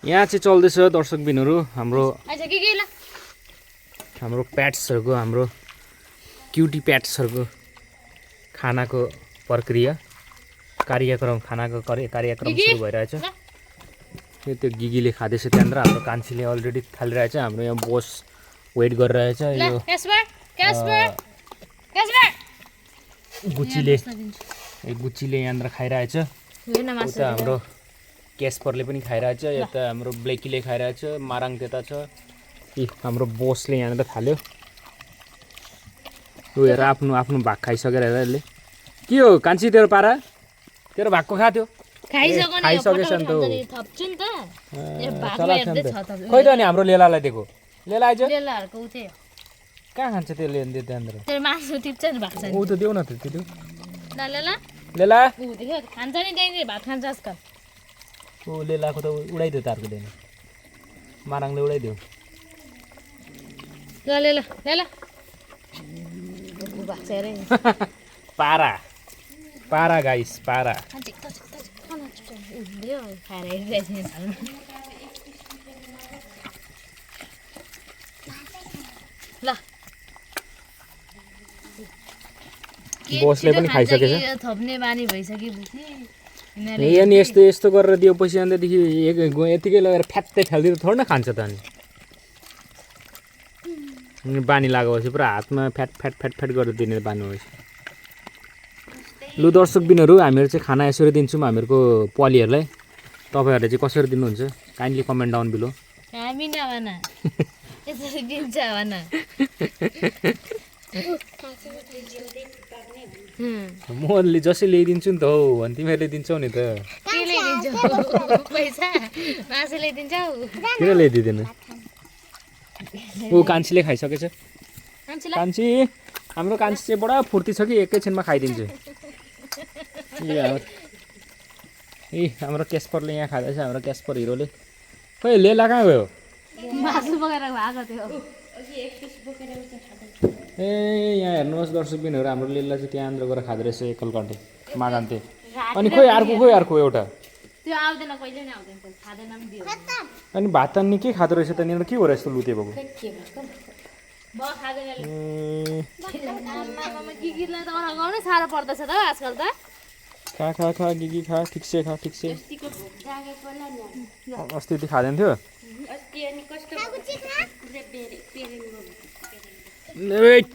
यहाँ चाहिँ चल्दैछ दर्शकबिनहरू हाम्रो प्याट्सहरूको हाम्रो क्युटी प्याट्सहरूको खानाको प्रक्रिया खानाको कार्यक्रम सुरु भइरहेछ। त्यो गिगीले खाँदैछ त्यहाँनिर, हाम्रो कान्छीले अलरेडी थालिरहेछ, हाम्रो यहाँ बोस वेट गरिरहेछ। यो गुच्चीले यहाँनिर खाइरहेछ, उता हाम्रो क्यास्परले पनि खाइरहेछ, यता हाम्रो ब्लेकीले खाइरहेछ, माराङ त्यता छ, हाम्रो बोसले यहाँनिर थाल्यो। ऊ हेर आफ्नो आफ्नो भाग खाइसकेर हेर यसले। के हो कान्छी तेरो पारा, तेरो भागको खाथ्यो खाइसकेछ नि त। खै त नि हाम्रो लेलालाई दिएको, लेला आइज कहाँ खान्छ त्यो लेला त्यहाँनिर, ऊ त देऊ न त त्यो लेला खान्छ नि त्यहाँनिर भात खान्छ आजकल। ऊ लेलाको त उडाइदियो तारको दिन, माराङले उडाइदियो। पारा पारा गाइस पारा। बोसले पनि खाइसकेछ। थप्ने बानी भइसकेपछि यहाँ नि यस्तो यस्तो गरेर दिएपछि अन्तदेखि यतिकै लगेर फ्यात्तै फालिदियो थोरै न खान्छ त। अनि बानी लागेपछि पुरा हातमा फ्याट फ्याट फ्याट फ्याट गरेर दिने बानी भएपछि। लु दर्शकबिनहरू, हामीहरू चाहिँ खाना यसरी दिन्छौँ हामीहरूको पलिहरूलाई। तपाईँहरूले चाहिँ कसरी दिनुहुन्छ काइन्डली कमेन्ट डाउन बिलो। हामी नभना यसरी दिन्छ भन। म जसै ल्याइदिन्छु नि त हौ भने तिमीहरूले दिन्छौ नि त। पैसा मासु ल्याइदिन्छौ, किन ल्याइदिँदैन? ऊ कान्छीले खाइसकेछ। कान्छी हाम्रो कान्छी चाहिँ बडा फुर्ती छ कि एकैछिनमा खाइदिन्छ। ए हाम्रो क्यास्परले यहाँ खाँदैछ, हाम्रो क्यास्पर हिरोले। खोइ लेला कहाँ गयो? ए यहाँ हेर्नुहोस् दर्शकबिनहरू, हाम्रो लेला चाहिँ त्यहाँनिर गएर खाँदो रहेछ एकल काटे मागान्थे। अनि खोइ अर्को एउटा। अनि भात तान्ने के खाँदो रहेछ त, यहाँनिर के हो र यस्तो लुते भएको? साह्रो पर्दछ त आजकल त। खा गिगी खा, ठिक से खा, ठिक से। अस्ति त्यो खाँदैन थियो। वेट